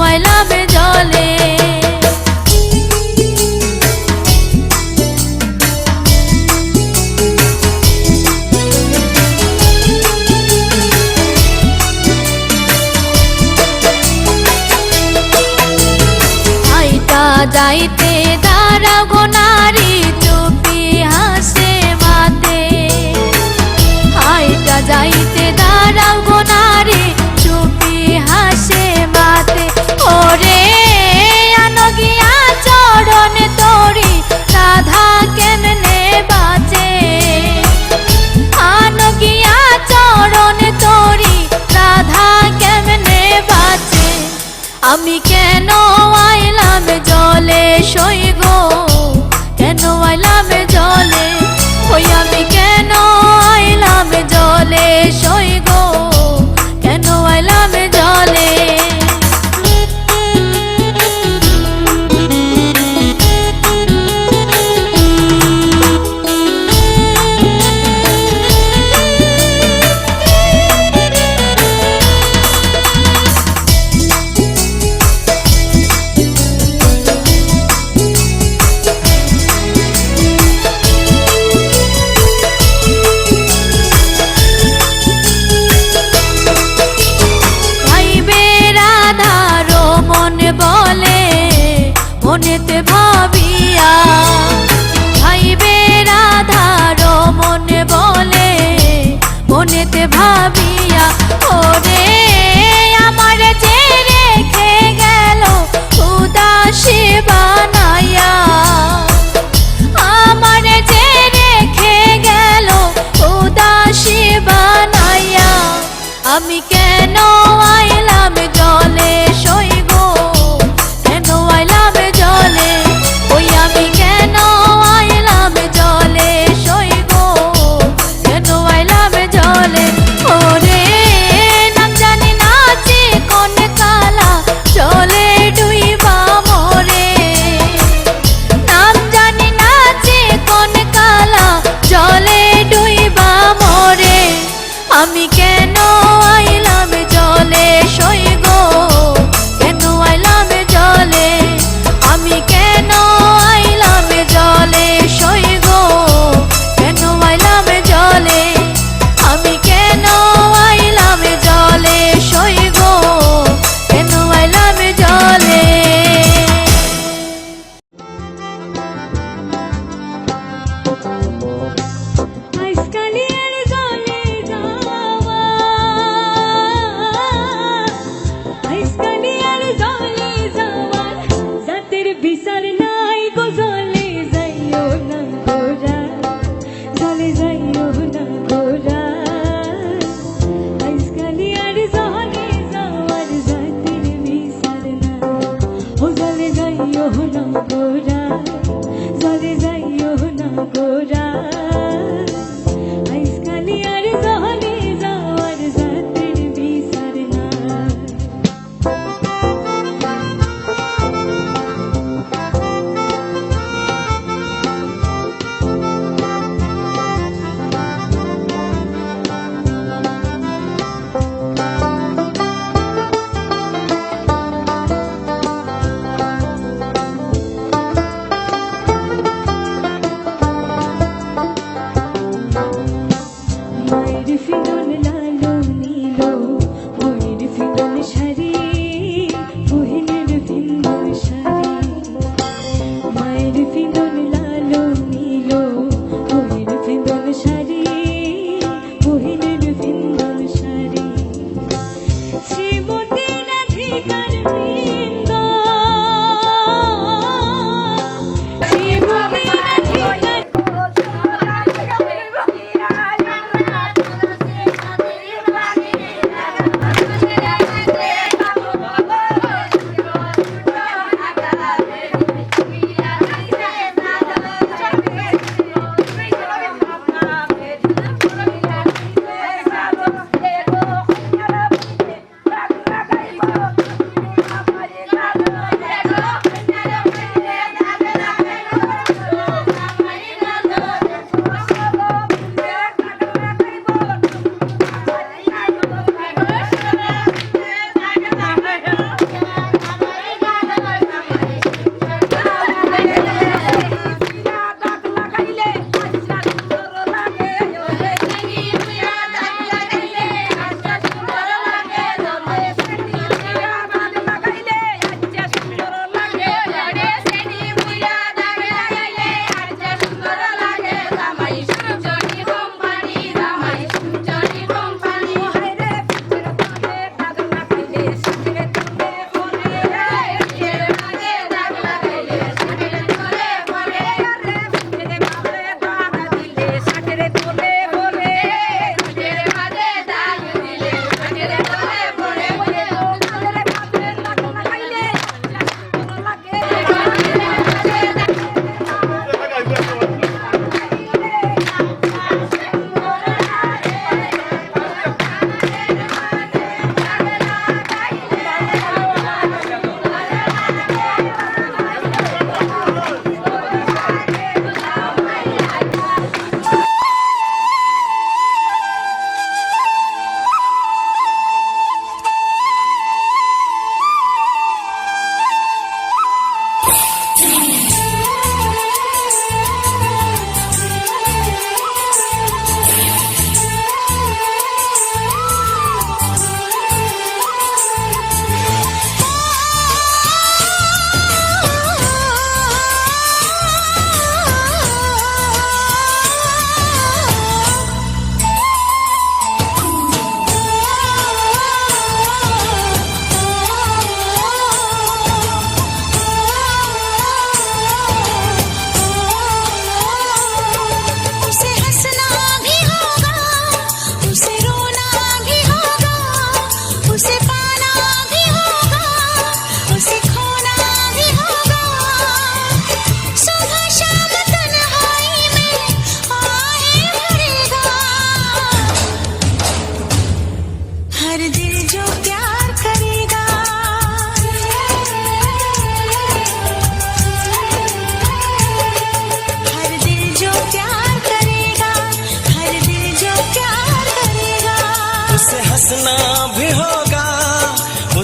আইলাম জলে। যাইতে দাঁড়াও গো নারী চুপি হাসে মাতে, হাইটা যাইতে দাঁড়াও গো নারী চুপি হাসে মাতে। ওরে আনগিয়া চরণ তোরি রাধা কেমনে বাঁচে, আনগিয়া চরণ তোরি রাধা কেমনে বাঁচে। আমি কেন আইলাম জলে সই গো, কেন আইলাম জলে, ওই আমি কেন আইলাম জলে সই গো, কেন আইলাম জলে। মনেতে ভাবিয়া ভাইবে রাধার মনে বলে, মনেতে ভাবিয়া ওরে আমার যে রেখে গেল উদাসী বানাইয়া, আমার যে রেখে গেল উদাসী বানাইয়া। আমি কেন আইলাম জলে সই গো, কেন আইলাম জলে, ওই আমি কেন আইলাম জলে সই গো, কেন আইলাম জলে। ওরে নাম জানি নাচি কোন কালা জলে ডুইবা মরে, নাম জানি নাচি কোন কালা জলে ডুইবা মরে। আমি কেন আইলাম জলে সই গো, কেন আইলাম জলে, আমি কেন আইলাম জলে সই গো, কেন আইলাম জলে, আমি কেন আইলাম জলে সই গো, কেন আইলাম জলে।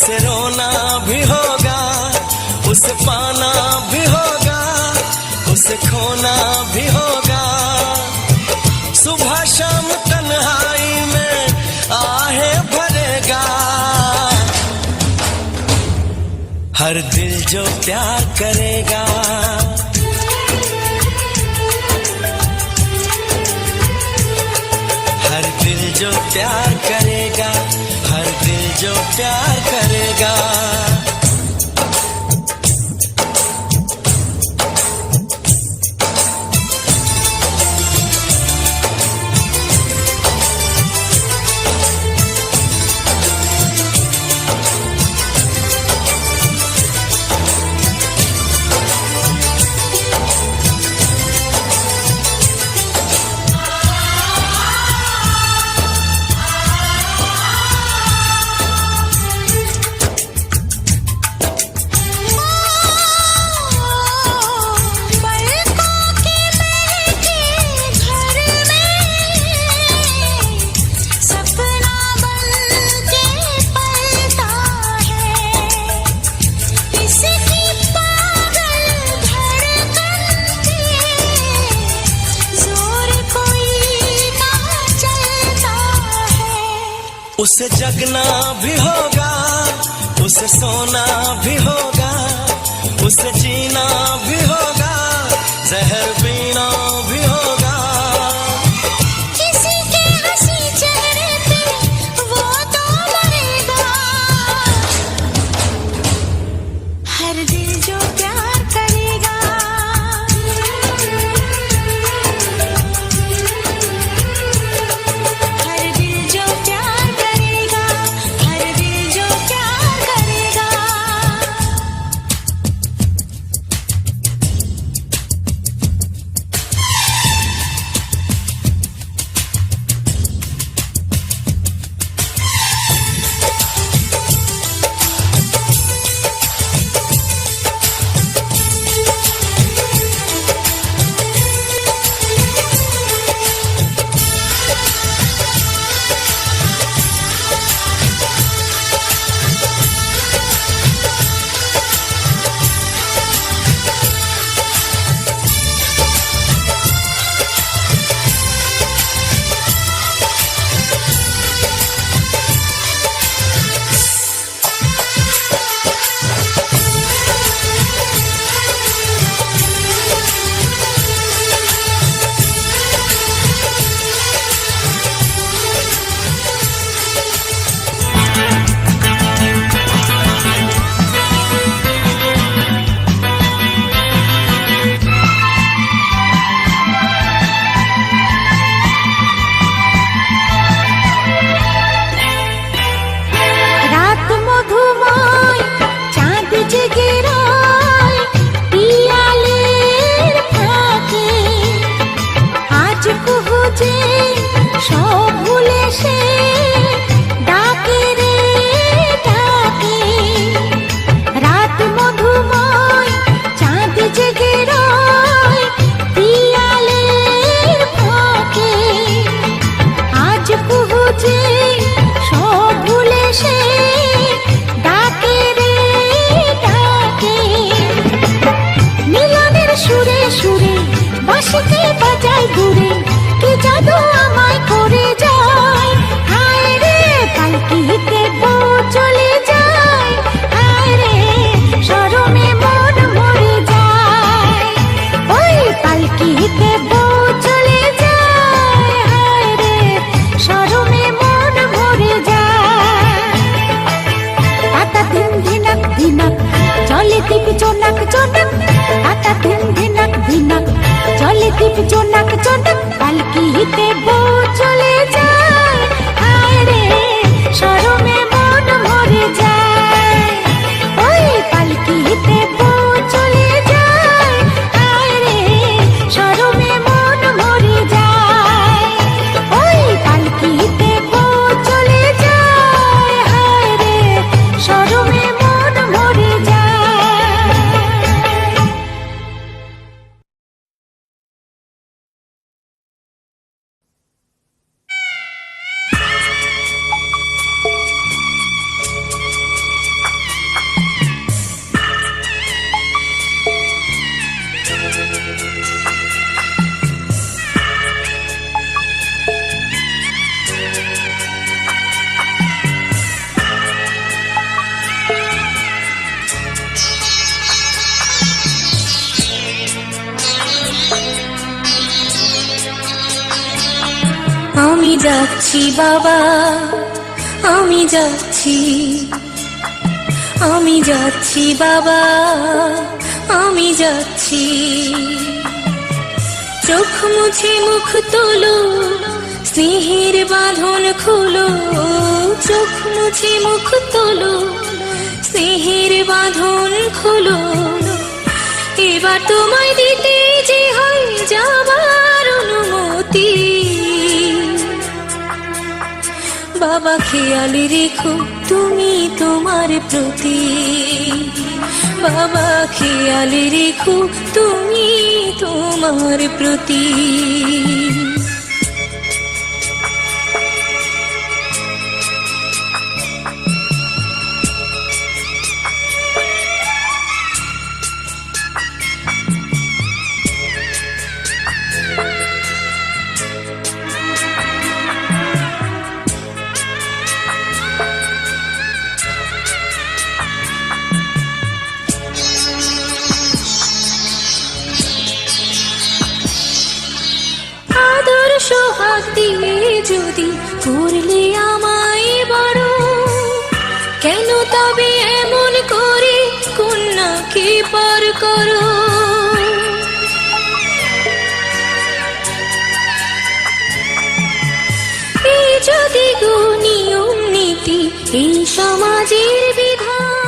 उसे रोना भी होगा, उसे पाना भी होगा, उसे खोना भी होगा। सुबह शाम तन्हाई में आहे भरेगा। हर दिल जो प्यार करेगा, हर दिल जो प्यार करेगा, हर दिल जो प्यार करेगा। उसे जगना भी होगा, उसे सोना भी होगा, उसे जीना भी होगा, जहर पीना भी होगा। किसी के हंसी चेहरे पे वो तो मरेगा। हर दिल जो प्यार करेगा, हर दिल जो प्यार करेगा, हर दिल जो प्यार करेगा। সব ভুলে সে ডাকে রে ডাকে। রাত মধুময় চাঁদ জেগে রয় পিয়ালের ফাঁকে। আজ কুহু যে সব ভুলে সে ডাকে রে ডাকে। মিলনের সুরে সুরে বাঁশিতে বাজায় ঘুরে, কি জাদু আমায় করে যায়। হায় রে পালকিতে বউ চলে যায়, হায় রে শরমে মন মরে যায়। ওই পালকিতে বউ চলে যায়, হায় রে শরমে মন মরে যায়। তাতা দিন দিনাক দিনাক চলে দীপ জোনাক জোনাক, তাতা দিন দিনাক দিনাক চলে দীপ জোনাক জোনাক। পালকিতে বউ চলে যায়, হায় রে শরমে মন মরে যায়। ওই পালকিতে বউ চলে যায়, হায় রে শরমে মন মরে যায়। ওই পালকিতে বউ চলে যায়, হায় রে শরমে মন মরে যায়। আমি যাচ্ছি বাবা, আমি যাচ্ছি, আমি যাচ্ছি বাবা, আমি যাচ্ছি। চোখ মুছে মুখ তোলো, স্নেহের বাঁধন খোলো, চোখ মুছে মুখ তোলো, স্নেহের বাঁধন খোলো। এবার তোমায় দিতে যে হয় যাবার অনুমতি। বাবা খেয়াল রেখো তুমি তোমার প্রতি, বাবা খেয়াল রেখো তুমি তোমার প্রতি। সোহাগ দিয়ে যদি করলে আমায় বড়, কেন তবে এমন করে কন্যাকে পর করো? এই যদি গো নিয়ম নীতি, এই সমাজের বিধান,